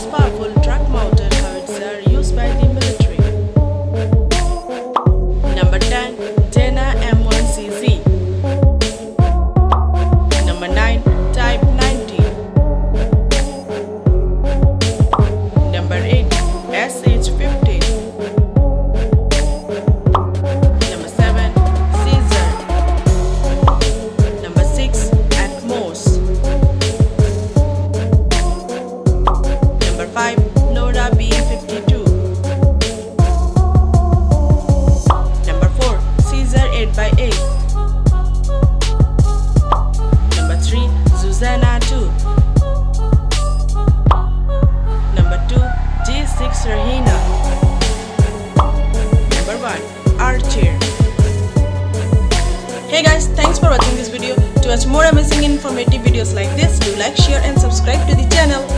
most powerful truck-mounted howitzer used by the military. Number 10. Dana M1CZ. Number 9. Type 90. Number 8. SH50. Number 7. Caesar. Number 6. ATMOS. Number 5. NORA B52. Number 4. Caesar 8x8. Number 3. Zuzana 2. Number 2. G6 Rhina. Number 1. Archer. Hey guys, thanks for watching this video. To watch more amazing informative videos like this, do like, share and